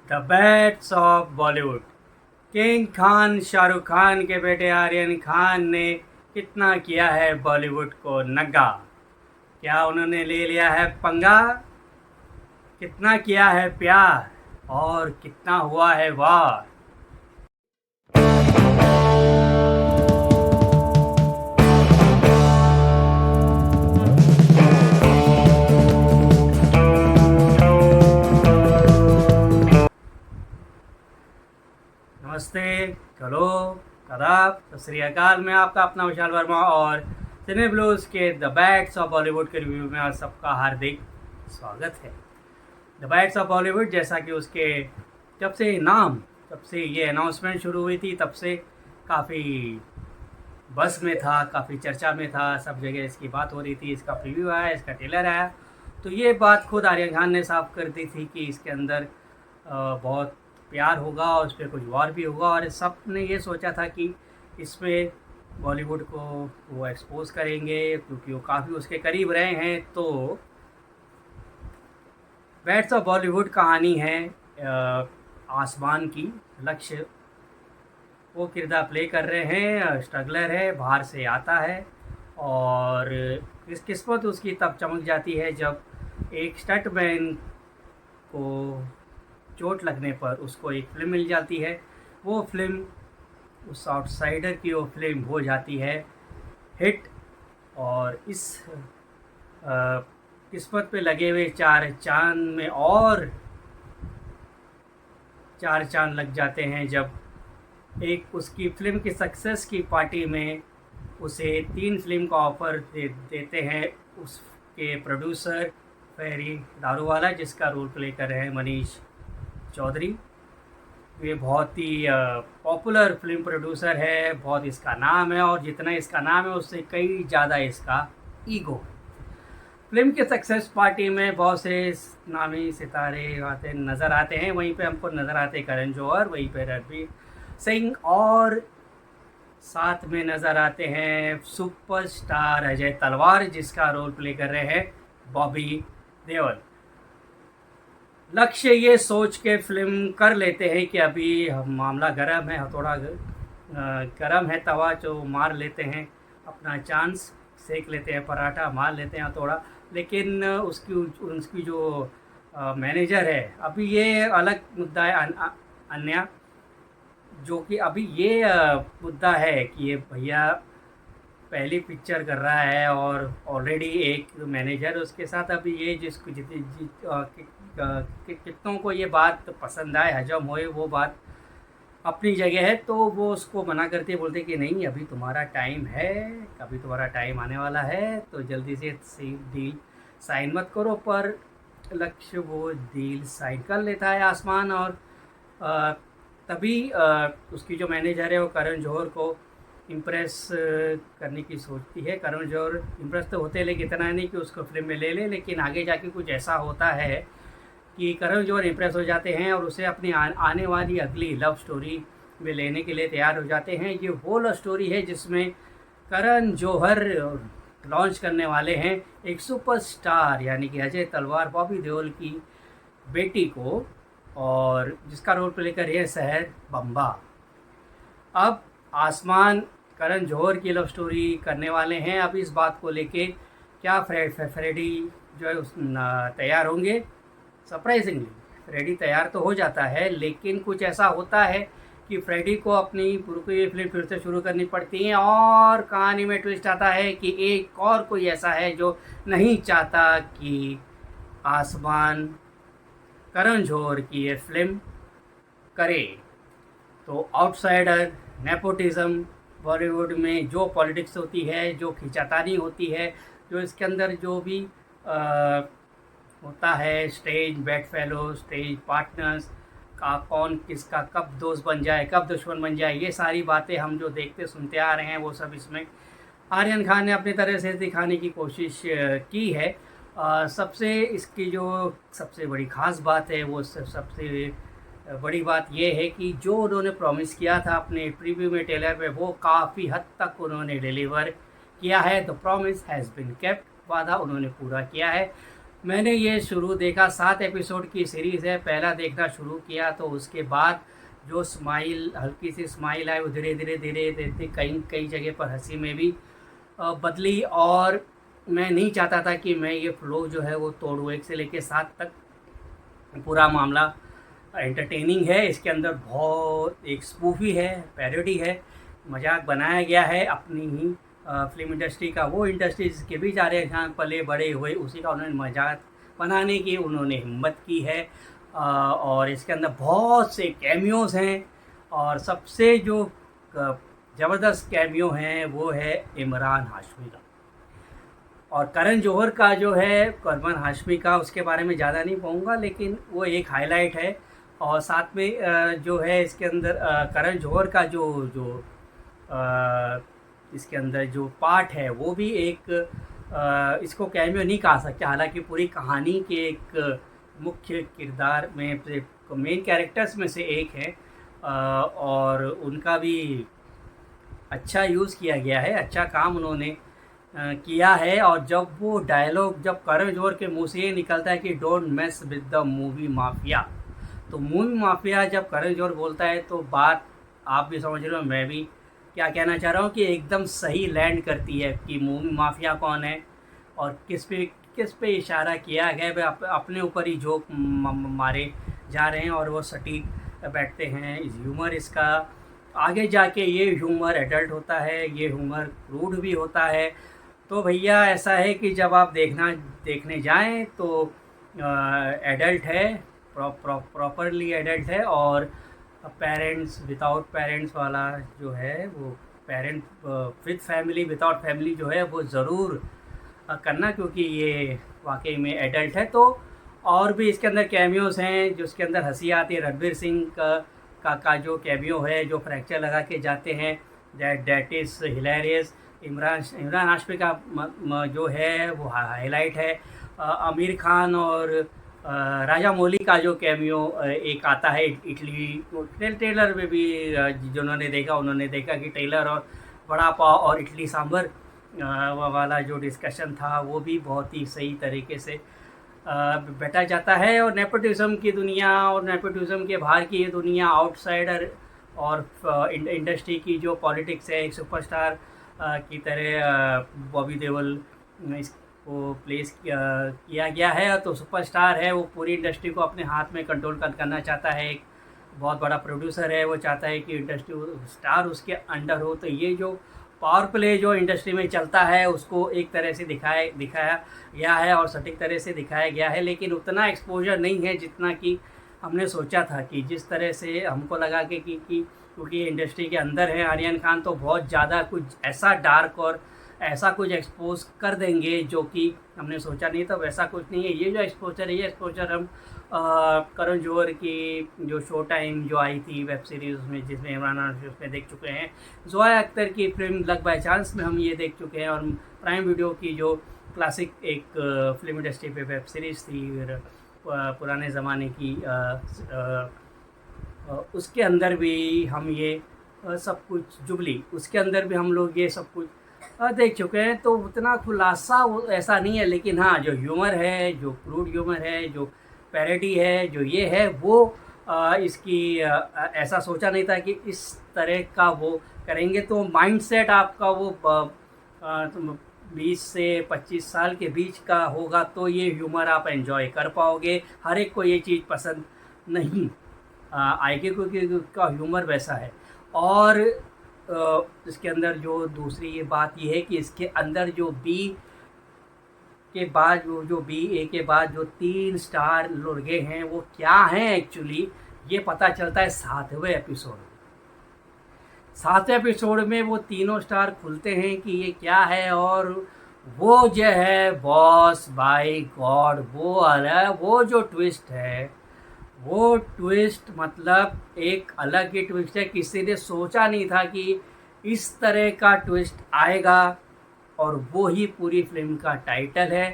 The bats of Bollywood. King Khan Shahrukh Khan के बेटे आर्यन खान ने कितना किया है बॉलीवुड को नंगा। क्या उन्होंने ले लिया है पंगा? कितना किया है प्यार और कितना हुआ है वार। नमस्ते, हेलो, आदाब, सत श्री अकाल। मैं आपका अपना विशाल वर्मा और सिने ब्लूज के द बैट्स ऑफ बॉलीवुड के रिव्यू में आप सबका हार्दिक स्वागत है। द बैट्स ऑफ बॉलीवुड, जैसा कि उसके जब से ये अनाउंसमेंट शुरू हुई थी तब से काफ़ी बस में था, काफ़ी चर्चा में था, सब जगह इसकी बात हो रही थी। इसका प्रीव्यू आया, इसका ट्रेलर आया, तो ये बात खुद आर्यन खान ने साफ कर दी थी कि इसके अंदर बहुत प्यार होगा और उस पर कुछ वार भी होगा। और सब ने ये सोचा था कि इसमें बॉलीवुड को वो एक्सपोज करेंगे क्योंकि वो काफ़ी उसके करीब रहे हैं। तो बैट्स ऑफ बॉलीवुड कहानी है आसमान की। लक्ष्य वो किरदार प्ले कर रहे हैं, स्ट्रगलर है, बाहर से आता है और इस किस्मत उसकी तब चमक जाती है जब एक स्टंटमैन को चोट लगने पर उसको एक फ़िल्म मिल जाती है। वो फिल्म उस आउटसाइडर की वो फिल्म हो जाती है हिट। और इस किस्मत पे लगे हुए चार चांद में और चार चांद लग जाते हैं जब एक उसकी फ़िल्म की सक्सेस की पार्टी में उसे 3 फिल्म का ऑफ़र देते हैं उसके प्रोड्यूसर फेरी दारूवाला, जिसका रोल प्ले कर रहे हैं मनीष चौधरी। ये बहुत ही पॉपुलर फिल्म प्रोड्यूसर है, बहुत इसका नाम है और जितना इसका नाम है उससे कई ज़्यादा इसका ईगो। फिल्म के सक्सेस पार्टी में बहुत से नामी सितारे आते नज़र आते हैं। वहीं पे हमको नज़र आते करण जौहर, वहीं पे रणवीर सिंह और साथ में नज़र आते हैं सुपरस्टार अजय तलवार, जिसका रोल प्ले कर रहे हैं बॉबी देओल। लक्ष्य ये सोच के फिल्म कर लेते हैं कि अभी मामला गर्म है, थोड़ा गर्म है तवा, जो मार लेते हैं अपना चांस, सेक लेते हैं पराठा, मार लेते हैं थोड़ा। लेकिन उसकी जो मैनेजर है, अभी ये अलग मुद्दा है अन्या, जो कि अभी ये मुद्दा है कि ये भैया पहली पिक्चर कर रहा है और ऑलरेडी एक मैनेजर उसके साथ। अभी ये जिसको कितनों को ये बात पसंद आए, हजम होए, वो बात अपनी जगह है। तो वो उसको मना करते बोलते कि नहीं, अभी तुम्हारा टाइम है, अभी तुम्हारा टाइम आने वाला है, तो जल्दी से डील साइन मत करो। पर लक्ष्य वो डील साइन कर लेता है आसमान। और तभी उसकी जो मैनेजर है वो करण जौहर को इम्प्रेस करने की सोचती है। करण जौहर इम्प्रेस तो होते, लेकिन इतना नहीं कि उसको फिल्म में ले ले। लेकिन आगे जाके कुछ ऐसा होता है कि करण जौहर इम्प्रेस हो जाते हैं और उसे अपनी आने वाली अगली लव स्टोरी में लेने के लिए तैयार हो जाते हैं। ये वो लव स्टोरी है जिसमें करण जौहर लॉन्च करने वाले हैं एक सुपरस्टार यानी कि अजय तलवार, बॉबी देओल की बेटी को, और जिसका रोल प्ले कर रही है सहर बम्बा। अब आसमान करण जौहर की लव स्टोरी करने वाले हैं। अब इस बात को लेके क्या फ्रेडी जो है तैयार होंगे? सरप्राइजिंगली फ्रेडी तैयार तो हो जाता है, लेकिन कुछ ऐसा होता है कि फ्रेडी को अपनी पूरी फिल्म फिर से शुरू करनी पड़ती है। और कहानी में ट्विस्ट आता है कि एक और कोई ऐसा है जो नहीं चाहता कि आसमान करण जौहर की ये फिल्म करे। तो आउटसाइडर, नेपोटिज़म, बॉलीवुड में जो पॉलिटिक्स होती है, जो खींचातानी होती है, जो इसके अंदर जो भी होता है, stage bed fellow, stage partners का कौन किसका कब दोस्त बन जाए, कब दुश्मन बन जाए, ये सारी बातें हम जो देखते सुनते आ रहे हैं वो सब इसमें आर्यन खान ने अपनी तरह से दिखाने की कोशिश की है। सबसे इसकी जो सबसे बड़ी ख़ास बात है, वो सबसे बड़ी बात यह है कि जो उन्होंने प्रॉमिस किया था अपने प्रीव्यू में, ट्रेलर में, वो काफ़ी हद तक उन्होंने डिलीवर किया है। The promise has been kept, वादा उन्होंने पूरा किया है। मैंने ये शुरू देखा, 7 एपिसोड की सीरीज़ है, पहला देखना शुरू किया तो उसके बाद जो स्माइल, हल्की सी स्माइल आई, वो धीरे धीरे धीरे धीरे कई कई जगह पर हंसी में भी बदली। और मैं नहीं चाहता था कि मैं ये फ्लो जो है वो तोड़ूँ। 1 से लेके 7 तक पूरा मामला एंटरटेनिंग है। इसके अंदर बहुत एक स्पूफी है, पैरोडी है, मजाक बनाया गया है अपनी ही फिल्म इंडस्ट्री का, वो इंडस्ट्री जिसके बीच आ रहे जहाँ पले बड़े हुए, उसी का उन्होंने मजाक बनाने की उन्होंने हिम्मत की है। और इसके अंदर बहुत से कैमियोज़ हैं, और सबसे जो ज़बरदस्त कैमियो हैं वो है इमरान हाशमी का। और करण जौहर का जो है, करमन हाशमी का, उसके बारे में ज़्यादा नहीं कहूँगा, लेकिन वो एक हाईलाइट है। और साथ में जो है इसके अंदर करण जौहर का जो जो इसके अंदर जो पार्ट है वो भी एक इसको कैमियो नहीं कहा सकता, हालांकि पूरी कहानी के एक मुख्य किरदार में से, मेन कैरेक्टर्स में से एक है। और उनका भी अच्छा यूज़ किया गया है, अच्छा काम उन्होंने किया है। और जब वो डायलॉग जब करण जौहर के मुंह से ये निकलता है कि don't mess with the movie mafia, तो मूवी माफिया जब करण जौहर बोलता है तो बात आप भी समझ रहे हो, मैं भी क्या कहना चाह रहा हूँ, कि एकदम सही लैंड करती है कि मूवी माफिया कौन है और किस पे इशारा किया गया है। अपने ऊपर ही जोक मारे जा रहे हैं और वो सटीक बैठते हैं। इस ह्यूमर इसका आगे जाके ये ह्यूमर एडल्ट होता है, ये ह्यूमर क्रूड भी होता है। तो भैया ऐसा है कि जब आप देखने जाएं तो एडल्ट है, प्रॉपरली एडल्ट है। और पेरेंट्स विदाउट पेरेंट्स वाला जो है, वो parent with family without family जो है वो ज़रूर करना, क्योंकि ये वाकई में एडल्ट है। तो और भी इसके अंदर कैमियोज़ हैं जो इसके अंदर हंसी आती है। रणवीर सिंह का जो कैमियो है, जो फ्रैक्चर लगा के जाते हैं, that is hilarious. Imran Hashmi का जो है वो हाईलाइट है। आमिर खान और राजा मौली का जो कैमियो एक आता है इटली ट्रेलर में भी, जिन्होंने देखा उन्होंने देखा कि ट्रेलर और वड़ा पाव और इडली सांभर वाला जो डिस्कशन था वो भी बहुत ही सही तरीके से बैठा जाता है। और नेपोटिज्म की दुनिया और नेपोटिज्म के बाहर की ये दुनिया, आउटसाइडर और इंडस्ट्री की जो पॉलिटिक्स है, एक सुपरस्टार की तरह बॉबी देओल इसको प्लेस किया गया है। तो सुपरस्टार है, वो पूरी इंडस्ट्री को अपने हाथ में कंट्रोल करना चाहता है। एक बहुत बड़ा प्रोड्यूसर है, वो चाहता है कि इंडस्ट्री स्टार उसके अंडर हो। तो ये जो पावर प्ले जो इंडस्ट्री में चलता है उसको एक तरह से दिखाया गया है और सटीक तरह से दिखाया गया है, लेकिन उतना एक्सपोजर नहीं है जितना कि हमने सोचा था। कि जिस तरह से हमको लगा कि क्योंकि इंडस्ट्री के अंदर है आर्यन खान, तो बहुत ज़्यादा कुछ ऐसा डार्क और ऐसा कुछ एक्सपोज कर देंगे जो कि हमने सोचा नहीं था। वैसा कुछ नहीं है। ये जो एक्सपोजर है, ये एक्सपोजर हम करण जौहर की जो शो टाइम जो आई थी वेब सीरीज़ में, जिसमें इमरान हाशमी उसमें देख चुके हैं। ज़ोया अख्तर की फिल्म लक बाय चांस में हम ये देख चुके हैं। और प्राइम वीडियो की जो क्लासिक एक फिल्म इंडस्ट्री पे वेब सीरीज़ थी पुराने ज़माने की, उसके अंदर भी हम ये सब कुछ जुबली, उसके अंदर भी हम लोग ये सब कुछ देख चुके हैं। तो उतना खुलासा ऐसा नहीं है, लेकिन हाँ जो ह्यूमर है, जो क्रूड ह्यूमर है, जो पैरोडी है, जो ये है, वो इसकी ऐसा सोचा नहीं था कि इस तरह का वो करेंगे। तो माइंडसेट आपका वो 20 से 25 साल के बीच का होगा तो ये ह्यूमर आप एंजॉय कर पाओगे। हर एक को ये चीज़ पसंद नहीं आएगी, क्योंकि उसका ह्यूमर वैसा है। और इसके अंदर जो दूसरी ये बात ये है कि इसके अंदर जो बी के बाद जो बी ए के बाद जो 3 स्टार लुढ़गे हैं वो क्या हैं एक्चुअली, ये पता चलता है 7वें एपिसोड में। 7वें एपिसोड में वो तीनों स्टार खुलते हैं कि ये क्या है। और वो जो है बॉस बाय गॉड, वो अलग, वो जो ट्विस्ट है, वो ट्विस्ट मतलब एक अलग ही ट्विस्ट है। किसी ने सोचा नहीं था कि इस तरह का ट्विस्ट आएगा। और वो ही पूरी फिल्म का टाइटल है।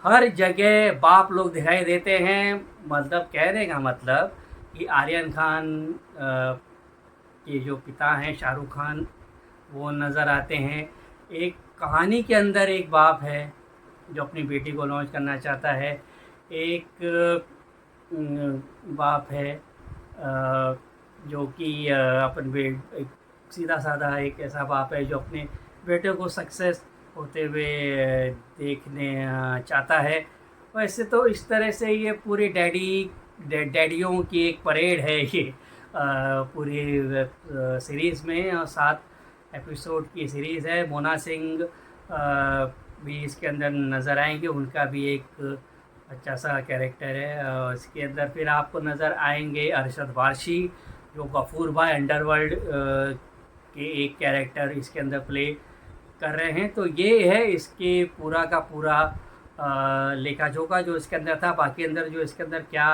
हर जगह बाप लोग दिखाई देते हैं, मतलब कहने का मतलब कि आर्यन खान के जो पिता हैं शाहरुख खान, वो नज़र आते हैं। एक कहानी के अंदर एक बाप है जो अपनी बेटी को लॉन्च करना चाहता है। एक बाप है जो कि अपन एक सीधा साधा एक ऐसा बाप है जो अपने बेटे को सक्सेस होते हुए देखने चाहता है। वैसे तो इस तरह से ये पूरी डैडियों की एक परेड है ये पूरी सीरीज़ में, और 7 एपिसोड की सीरीज़ है। मोना सिंह भी इसके अंदर नज़र आएंगे, उनका भी एक अच्छा सा कैरेक्टर है। इसके अंदर फिर आपको नज़र आएंगे अरशद वारसी, जो गफूर भाई अंडरवर्ल्ड के एक कैरेक्टर इसके अंदर प्ले कर रहे हैं। तो ये है इसके पूरा का पूरा लेखा जोखा जो इसके अंदर था। बाकी अंदर जो इसके अंदर क्या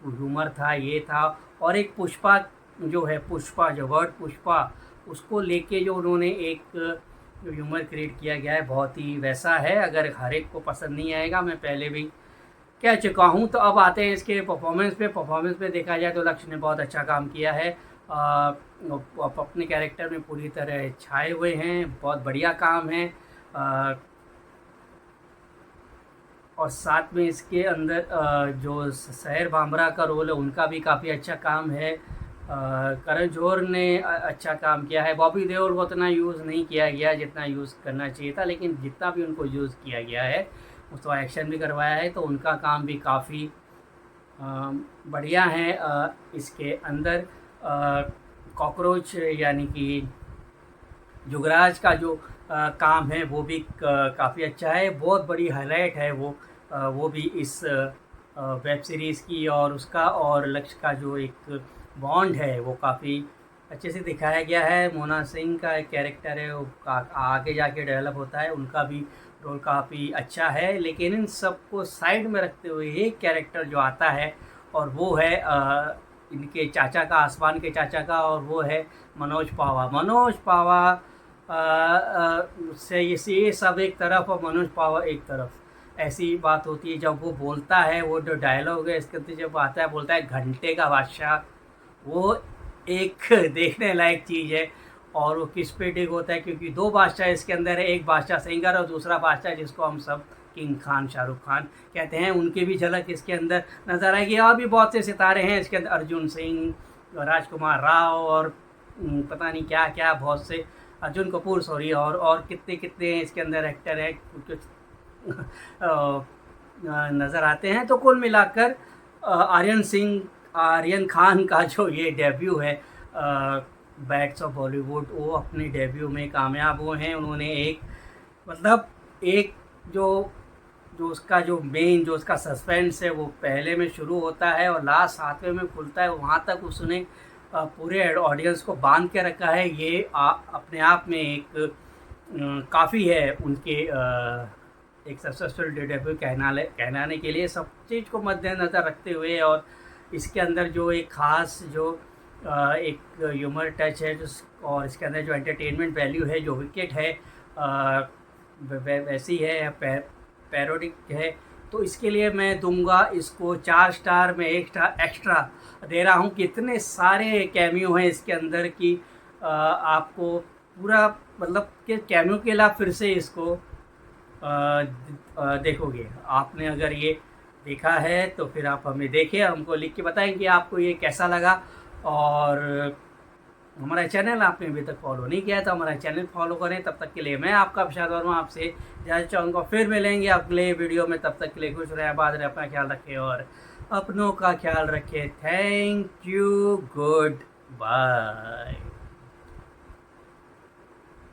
ह्यूमर था ये था, और एक पुष्पा जो है, पुष्पा जो वर्ड पुष्पा, उसको लेके जो उन्होंने एक जो ह्यूमर क्रिएट किया गया है बहुत ही वैसा है। अगर हर एक को पसंद नहीं आएगा, मैं पहले भी कह चुका हूँ। तो अब आते हैं इसके परफॉर्मेंस पे देखा जाए तो लक्ष्य ने बहुत अच्छा काम किया है। अपने कैरेक्टर में पूरी तरह छाए हुए हैं, बहुत बढ़िया काम है। और साथ में इसके अंदर जो सहर बामरा का रोल है उनका भी काफ़ी अच्छा काम है। करण जौहर ने अच्छा काम किया है। बॉबी देओल को उतना यूज़ नहीं किया गया जितना यूज़ करना चाहिए था, लेकिन जितना भी उनको यूज़ किया गया है उसको एक्शन भी करवाया है, तो उनका काम भी काफ़ी बढ़िया है। इसके अंदर कॉकरोच यानी कि जुगराज का जो काम है वो भी काफ़ी अच्छा है। बहुत बड़ी हाईलाइट है वो भी इस वेब सीरीज़ की, और उसका और लक्ष्य का जो एक बॉन्ड है वो काफ़ी अच्छे से दिखाया गया है। मोना सिंह का एक कैरेक्टर है वो आगे जाके डेवलप होता है, उनका भी रोल काफ़ी अच्छा है। लेकिन इन सबको साइड में रखते हुए एक कैरेक्टर जो आता है, और वो है इनके चाचा का, आसमान के चाचा का, और वो है मनोज पावा। से ये सब एक तरफ और मनोज पावा एक तरफ, ऐसी बात होती है। जब वो बोलता है, वो जो डायलॉग है इसके अंदर जब आता है, बोलता है घंटे का बादशाह, वो एक देखने लायक चीज़ है। और वो किस पे टिक होता है, क्योंकि 2 बादशाह इसके अंदर है, एक बादशाह सिंगर और दूसरा बादशाह जिसको हम सब किंग खान शाहरुख खान कहते हैं, उनकी भी झलक इसके अंदर नज़र आएगी। और भी बहुत से सितारे हैं इसके अंदर, अर्जुन सिंह, राजकुमार राव, और पता नहीं क्या क्या बहुत से, अर्जुन कपूर सॉरी, और कितने इसके अंदर एक्टर हैं कुछ नज़र आते हैं। तो कुल मिलाकर आर्यन खान का जो ये डेब्यू है बैट्स ऑफ बॉलीवुड, वो अपने डेब्यू में कामयाब हुए हैं। उन्होंने एक जो उसका जो मेन जो उसका सस्पेंस है वो पहले में शुरू होता है और लास्ट 7वें में खुलता है, वहाँ तक उसने पूरे ऑडियंस को बांध के रखा है। ये अपने आप में एक काफ़ी है उनके एक सक्सेसफुल डेब्यू कहलाने के लिए, सब चीज़ को मद्देनज़र रखते हुए। और इसके अंदर जो एक ख़ास जो एक ह्यूमर टच है, और इसके अंदर जो एंटरटेनमेंट वैल्यू है, जो विकेट है वैसी है, पैरोडिक है। तो इसके लिए मैं दूंगा इसको 4 स्टार में 1 स्टार एक्स्ट्रा दे रहा हूँ। कितने सारे कैमियो हैं इसके अंदर कि आपको पूरा मतलब कि कैमियो के अलावा फिर से इसको देखोगे। आपने अगर ये देखा है तो फिर आप हमें देखिए, हमको लिख के बताएं कि आपको ये कैसा लगा। और हमारा चैनल आपने अभी तक फॉलो नहीं किया है तो हमारा चैनल फॉलो करें। तब तक के लिए मैं आपका विशाल वर्मा आपसे इजाज़त चाहूँगा, फिर मिलेंगे अगले वीडियो में। तब तक के लिए खुश रहे, आबाद रहे, अपना ख्याल रखें और अपनों का ख्याल रखें। Thank you, good bye.